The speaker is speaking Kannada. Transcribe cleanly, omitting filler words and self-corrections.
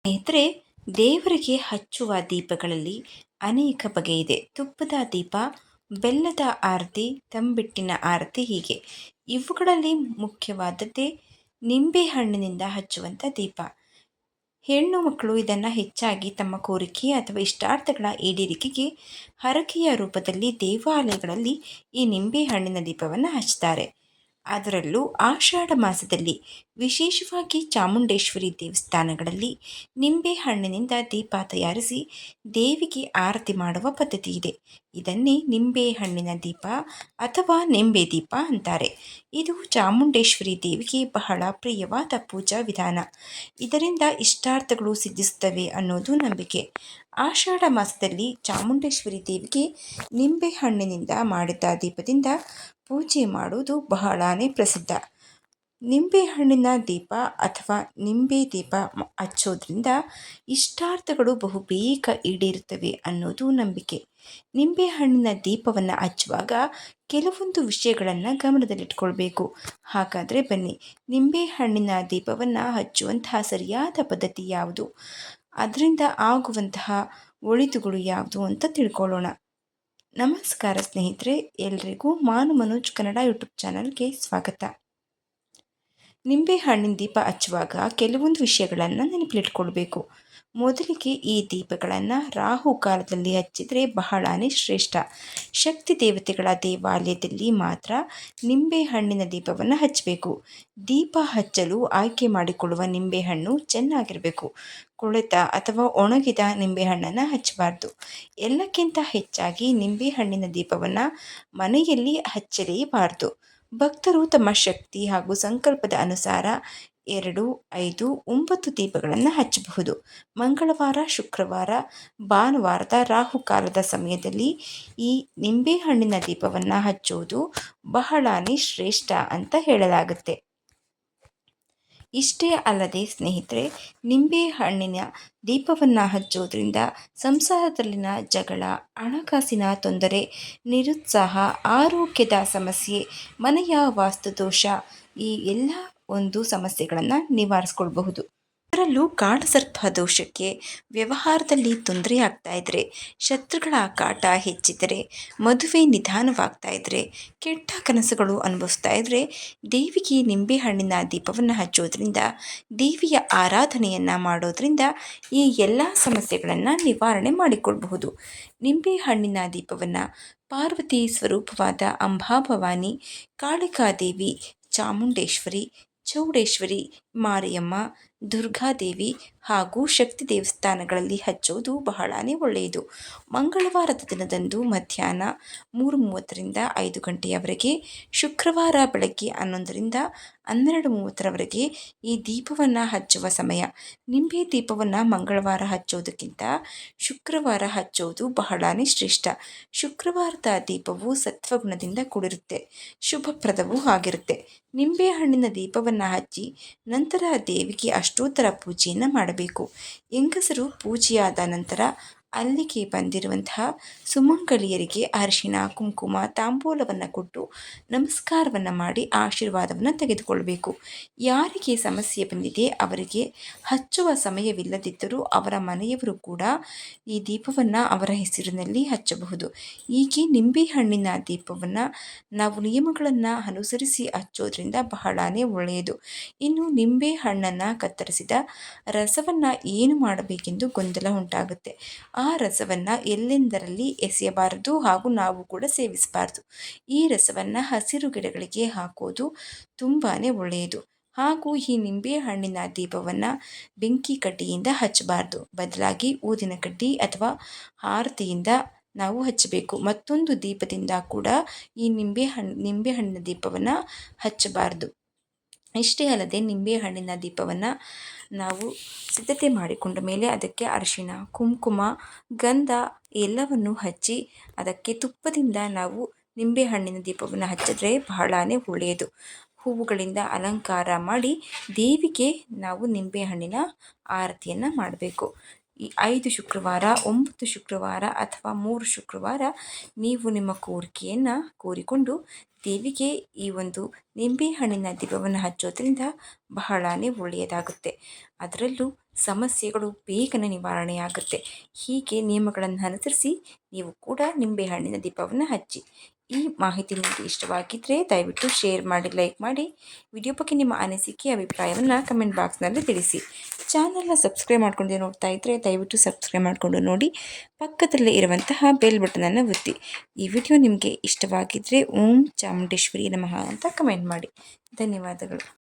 ಸ್ನೇಹಿತರೆ, ದೇವರಿಗೆ ಹಚ್ಚುವ ದೀಪಗಳಲ್ಲಿ ಅನೇಕ ಬಗೆ ಇದೆ. ತುಪ್ಪದ ದೀಪ, ಬೆಲ್ಲದ ಆರತಿ, ತಂಬಿಟ್ಟಿನ ಆರತಿ ಹೀಗೆ. ಇವುಗಳಲ್ಲಿ ಮುಖ್ಯವಾದದ್ದೇ ನಿಂಬೆ ಹಣ್ಣಿನಿಂದ ಹಚ್ಚುವಂಥ ದೀಪ. ಹೆಣ್ಣು ಮಕ್ಕಳು ಇದನ್ನು ಹೆಚ್ಚಾಗಿ ತಮ್ಮ ಕೋರಿಕೆ ಅಥವಾ ಇಷ್ಟಾರ್ಥಗಳ ಈಡೇರಿಕೆಗೆ ಹರಕೆಯ ರೂಪದಲ್ಲಿ ದೇವಾಲಯಗಳಲ್ಲಿ ಈ ನಿಂಬೆ ಹಣ್ಣಿನ ದೀಪವನ್ನು ಹಚ್ತಾರೆ. ಅದರಲ್ಲೂ ಆಷಾಢ ಮಾಸದಲ್ಲಿ ವಿಶೇಷವಾಗಿ ಚಾಮುಂಡೇಶ್ವರಿ ದೇವಸ್ಥಾನಗಳಲ್ಲಿ ನಿಂಬೆ ಹಣ್ಣಿನಿಂದ ದೀಪ ತಯಾರಿಸಿ ದೇವಿಗೆ ಆರತಿ ಮಾಡುವ ಪದ್ಧತಿ ಇದೆ. ಇದನ್ನೇ ನಿಂಬೆ ಹಣ್ಣಿನ ದೀಪ ಅಥವಾ ನಿಂಬೆ ದೀಪ ಅಂತಾರೆ. ಇದು ಚಾಮುಂಡೇಶ್ವರಿ ದೇವಿಗೆ ಬಹಳ ಪ್ರಿಯವಾದ ಪೂಜಾ ವಿಧಾನ. ಇದರಿಂದ ಇಷ್ಟಾರ್ಥಗಳು ಸಿದ್ಧಿಸುತ್ತವೆ ಅನ್ನೋದು ನಂಬಿಕೆ. ಆಷಾಢ ಮಾಸದಲ್ಲಿ ಚಾಮುಂಡೇಶ್ವರಿ ದೇವಿಗೆ ನಿಂಬೆ ಹಣ್ಣಿನಿಂದ ಮಾಡಿದ ದೀಪದಿಂದ ಪೂಜೆ ಮಾಡುವುದು ಬಹಳಾನೇ ಪ್ರಸಿದ್ಧ. ನಿಂಬೆಹಣ್ಣಿನ ದೀಪ ಅಥವಾ ನಿಂಬೆ ದೀಪ ಹಚ್ಚೋದ್ರಿಂದ ಇಷ್ಟಾರ್ಥಗಳು ಬಹುಬೇಗ ಈಡೇರುತ್ತವೆ ಅನ್ನೋದು ನಂಬಿಕೆ. ನಿಂಬೆಹಣ್ಣಿನ ದೀಪವನ್ನು ಹಚ್ಚುವಾಗ ಕೆಲವೊಂದು ವಿಷಯಗಳನ್ನು ಗಮನದಲ್ಲಿಟ್ಕೊಳ್ಬೇಕು. ಹಾಗಾದರೆ ಬನ್ನಿ, ನಿಂಬೆಹಣ್ಣಿನ ದೀಪವನ್ನು ಹಚ್ಚುವಂತಹ ಸರಿಯಾದ ಪದ್ಧತಿ ಯಾವುದು, ಅದರಿಂದ ಆಗುವಂತಹ ಒಳಿತುಗಳು ಯಾವುದು ಅಂತ ತಿಳ್ಕೊಳ್ಳೋಣ. ನಮಸ್ಕಾರ ಸ್ನೇಹಿತರೆ, ಎಲ್ರಿಗೂ ಮಾನು ಮನೋಜ್ ಕನ್ನಡ ಯೂಟ್ಯೂಬ್ ಚಾನಲ್ಗೆ ಸ್ವಾಗತ. ನಿಂಬೆ ಹಣ್ಣಿನ ದೀಪ ಹಚ್ಚುವಾಗ ಕೆಲವೊಂದು ವಿಷಯಗಳನ್ನು ನೆನಪಿಟ್ಕೊಳ್ಬೇಕು. ಮೊದಲಿಗೆ ಈ ದೀಪಗಳನ್ನು ರಾಹು ಕಾಲದಲ್ಲಿ ಹಚ್ಚಿದರೆ ಬಹಳಾನೇ ಶ್ರೇಷ್ಠ. ಶಕ್ತಿ ದೇವತೆಗಳ ದೇವಾಲಯದಲ್ಲಿ ಮಾತ್ರ ನಿಂಬೆ ಹಣ್ಣಿನ ದೀಪವನ್ನು ಹಚ್ಚಬೇಕು. ದೀಪ ಹಚ್ಚಲು ಆಯ್ಕೆ ಮಾಡಿಕೊಳ್ಳುವ ನಿಂಬೆಹಣ್ಣು ಚೆನ್ನಾಗಿರಬೇಕು. ಕೊಳೆತ ಅಥವಾ ಒಣಗಿದ ನಿಂಬೆಹಣ್ಣನ್ನು ಹಚ್ಚಬಾರ್ದು. ಎಲ್ಲಕ್ಕಿಂತ ಹೆಚ್ಚಾಗಿ ನಿಂಬೆಹಣ್ಣಿನ ದೀಪವನ್ನು ಮನೆಯಲ್ಲಿ ಹಚ್ಚಲೇಬಾರದು. ಭಕ್ತರು ತಮ್ಮ ಶಕ್ತಿ ಹಾಗೂ ಸಂಕಲ್ಪದ ಅನುಸಾರ 2, 5, 9 ದೀಪಗಳನ್ನು ಹಚ್ಚಬಹುದು. ಮಂಗಳವಾರ, ಶುಕ್ರವಾರ, ಭಾನುವಾರದ ರಾಹುಕಾಲದ ಸಮಯದಲ್ಲಿ ಈ ನಿಂಬೆಹಣ್ಣಿನ ದೀಪವನ್ನು ಹಚ್ಚುವುದು ಬಹಳಾನೇ ಶ್ರೇಷ್ಠ ಅಂತ ಹೇಳಲಾಗುತ್ತೆ. ಇಷ್ಟೇ ಅಲ್ಲದೆ ಸ್ನೇಹಿತರೆ, ನಿಂಬೆ ಹಣ್ಣಿನ ದೀಪವನ್ನು ಹಚ್ಚೋದ್ರಿಂದ ಸಂಸಾರದಲ್ಲಿನ ಜಗಳ, ಹಣಕಾಸಿನ ತೊಂದರೆ, ನಿರುತ್ಸಾಹ, ಆರೋಗ್ಯದ ಸಮಸ್ಯೆ, ಮನೆಯ ವಾಸ್ತುದೋಷ ಈ ಎಲ್ಲ ಒಂದು ಸಮಸ್ಯೆಗಳನ್ನು ನಿವಾರಿಸ್ಕೊಳ್ಬಹುದು. ಅದರಲ್ಲೂ ಕಾಳಸರ್ಪ ದೋಷಕ್ಕೆ ವ್ಯವಹಾರದಲ್ಲಿ ತೊಂದರೆ ಆಗ್ತಾ ಇದ್ದರೆ, ಶತ್ರುಗಳ ಕಾಟ ಹೆಚ್ಚಿದ್ದರೆ, ಮದುವೆ ನಿಧಾನವಾಗ್ತಾ ಇದ್ದರೆ, ಕೆಟ್ಟ ಕನಸುಗಳು ಅನುಭವಿಸ್ತಾ ಇದ್ದರೆ ದೇವಿಗೆ ನಿಂಬೆಹಣ್ಣಿನ ದೀಪವನ್ನು ಹಚ್ಚೋದ್ರಿಂದ, ದೇವಿಯ ಆರಾಧನೆಯನ್ನು ಮಾಡೋದ್ರಿಂದ ಈ ಎಲ್ಲ ಸಮಸ್ಯೆಗಳನ್ನು ನಿವಾರಣೆ ಮಾಡಿಕೊಳ್ಬಹುದು. ನಿಂಬೆಹಣ್ಣಿನ ದೀಪವನ್ನು ಪಾರ್ವತಿ ಸ್ವರೂಪವಾದ ಅಂಬಾಭವಾನಿ, ಕಾಳಿಕಾದೇವಿ, ಚಾಮುಂಡೇಶ್ವರಿ, ಚೌಡೇಶ್ವರಿ, ಮಾರಿಯಮ್ಮ, ದುರ್ಗಾದೇವಿ ಹಾಗೂ ಶಕ್ತಿ ದೇವಸ್ಥಾನಗಳಲ್ಲಿ ಹಚ್ಚೋದು ಬಹಳಾನೇ ಒಳ್ಳೆಯದು. ಮಂಗಳವಾರದ ದಿನದಂದು ಮಧ್ಯಾಹ್ನ 3:30ರಿಂದ 5 ಗಂಟೆಯವರೆಗೆ, ಶುಕ್ರವಾರ ಬೆಳಗ್ಗೆ 11ರಿಂದ 12:30ರವರೆಗೆ ಈ ದೀಪವನ್ನು ಹಚ್ಚುವ ಸಮಯ. ನಿಂಬೆ ದೀಪವನ್ನು ಮಂಗಳವಾರ ಹಚ್ಚೋದಕ್ಕಿಂತ ಶುಕ್ರವಾರ ಹಚ್ಚೋದು ಬಹಳಾನೇ ಶ್ರೇಷ್ಠ. ಶುಕ್ರವಾರದ ದೀಪವು ಸತ್ವಗುಣದಿಂದ ಕೂಡಿರುತ್ತೆ, ಶುಭಪ್ರದವೂ ಆಗಿರುತ್ತೆ. ನಿಂಬೆಹಣ್ಣಿನ ದೀಪವನ್ನು ಹಚ್ಚಿ ನಂತರ ದೇವಿಗೆ ಅಷ್ಟೋತ್ತರ ಪೂಜೆಯನ್ನು ಮಾಡಬೇಕು. ಹೆಂಗಸರು ಪೂಜೆಯಾದ ನಂತರ ಅಲ್ಲಿಗೆ ಬಂದಿರುವಂತಹ ಸುಮಂಗಲಿಯರಿಗೆ ಅರಿಶಿಣ, ಕುಂಕುಮ, ತಾಂಬೂಲವನ್ನು ಕೊಟ್ಟು ನಮಸ್ಕಾರವನ್ನು ಮಾಡಿ ಆಶೀರ್ವಾದವನ್ನು ತೆಗೆದುಕೊಳ್ಬೇಕು. ಯಾರಿಗೆ ಸಮಸ್ಯೆ ಬಂದಿದೆ ಅವರಿಗೆ ಹಚ್ಚುವ ಸಮಯವಿಲ್ಲದಿದ್ದರೂ ಅವರ ಮನೆಯವರು ಕೂಡ ಈ ದೀಪವನ್ನು ಅವರ ಹೆಸರಿನಲ್ಲಿ ಹಚ್ಚಬಹುದು. ಹೀಗೆ ನಿಂಬೆಹಣ್ಣಿನ ದೀಪವನ್ನು ನಾವು ನಿಯಮಗಳನ್ನು ಅನುಸರಿಸಿ ಹಚ್ಚೋದ್ರಿಂದ ಬಹಳಾನೇ ಒಳ್ಳೆಯದು. ಇನ್ನು ನಿಂಬೆ ಹಣ್ಣನ್ನು ಕತ್ತರಿಸಿದ ರಸವನ್ನು ಏನು ಮಾಡಬೇಕೆಂದು ಗೊಂದಲ ಉಂಟಾಗುತ್ತೆ. ಆ ರಸವನ್ನು ಎಲ್ಲೆಂದರಲ್ಲಿ ಎಸೆಯಬಾರದು ಹಾಗೂ ನಾವು ಕೂಡ ಸೇವಿಸಬಾರದು. ಈ ರಸವನ್ನು ಹಸಿರು ಗಿಡಗಳಿಗೆ ಹಾಕೋದು ತುಂಬಾ ಒಳ್ಳೆಯದು. ಹಾಗೂ ಈ ನಿಂಬೆ ಹಣ್ಣಿನ ದೀಪವನ್ನು ಬೆಂಕಿ ಕಡ್ಡಿಯಿಂದ ಹಚ್ಚಬಾರ್ದು, ಬದಲಾಗಿ ಊದಿನ ಕಡ್ಡಿ ಅಥವಾ ಆರತಿಯಿಂದ ನಾವು ಹಚ್ಚಬೇಕು. ಮತ್ತೊಂದು ದೀಪದಿಂದ ಕೂಡ ಈ ನಿಂಬೆಹಣ್ಣಿನ ದೀಪವನ್ನು ಹಚ್ಚಬಾರ್ದು. ಇಷ್ಟೇ ಅಲ್ಲದೆ ನಿಂಬೆಹಣ್ಣಿನ ದೀಪವನ್ನು ನಾವು ಸಿದ್ಧತೆ ಮಾಡಿಕೊಂಡ ಮೇಲೆ ಅದಕ್ಕೆ ಅರಿಶಿಣ, ಕುಂಕುಮ, ಗಂಧ ಎಲ್ಲವನ್ನು ಹಚ್ಚಿ ಅದಕ್ಕೆ ತುಪ್ಪದಿಂದ ನಾವು ನಿಂಬೆಹಣ್ಣಿನ ದೀಪವನ್ನು ಹಚ್ಚಿದ್ರೆ ಬಹಳಾನೇ ಒಳ್ಳೆಯದು. ಹೂವುಗಳಿಂದ ಅಲಂಕಾರ ಮಾಡಿ ದೇವಿಗೆ ನಾವು ನಿಂಬೆಹಣ್ಣಿನ ಆರತಿಯನ್ನು ಮಾಡಬೇಕು. ಈ 5 ಶುಕ್ರವಾರ, 9 ಶುಕ್ರವಾರ ಅಥವಾ 3 ಶುಕ್ರವಾರ ನೀವು ನಿಮ್ಮ ಕೋರಿಕೆಯನ್ನು ಕೋರಿಕೊಂಡು ದೇವಿಗೆ ಈ ಒಂದು ನಿಂಬೆಹಣ್ಣಿನ ದೀಪವನ್ನು ಹಚ್ಚೋದ್ರಿಂದ ಬಹಳಾನೇ ಒಳ್ಳೆಯದಾಗುತ್ತೆ. ಅದರಲ್ಲೂ ಸಮಸ್ಯೆಗಳು ಬೇಗನೆ ನಿವಾರಣೆಯಾಗುತ್ತೆ. ಹೀಗೆ ನಿಯಮಗಳನ್ನು ಅನುಸರಿಸಿ ನೀವು ಕೂಡ ನಿಂಬೆಹಣ್ಣಿನ ದೀಪವನ್ನು ಹಚ್ಚಿ. ಈ ಮಾಹಿತಿ ನಿಮಗೆ ಇಷ್ಟವಾಗಿದ್ದರೆ ದಯವಿಟ್ಟು ಶೇರ್ ಮಾಡಿ, ಲೈಕ್ ಮಾಡಿ. ವಿಡಿಯೋ ಬಗ್ಗೆ ನಿಮ್ಮ ಅನಿಸಿಕೆ ಅಭಿಪ್ರಾಯವನ್ನು ಕಮೆಂಟ್ ಬಾಕ್ಸ್ನಲ್ಲಿ ತಿಳಿಸಿ. ಚಾನಲ್ನ ಸಬ್ಸ್ಕ್ರೈಬ್ ಮಾಡ್ಕೊಂಡು ನೋಡ್ತಾ ಇದ್ದರೆ ದಯವಿಟ್ಟು ಸಬ್ಸ್ಕ್ರೈಬ್ ಮಾಡಿಕೊಂಡು ನೋಡಿ. ಪಕ್ಕದಲ್ಲೇ ಇರುವಂತಹ ಬೆಲ್ ಬಟನನ್ನು ಒತ್ತಿ. ಈ ವಿಡಿಯೋ ನಿಮಗೆ ಇಷ್ಟವಾಗಿದ್ದರೆ ಓಂ ಚಾಮುಂಡೇಶ್ವರಿ ನಮಃ ಅಂತ ಕಮೆಂಟ್ ಮಾಡಿ. ಧನ್ಯವಾದಗಳು.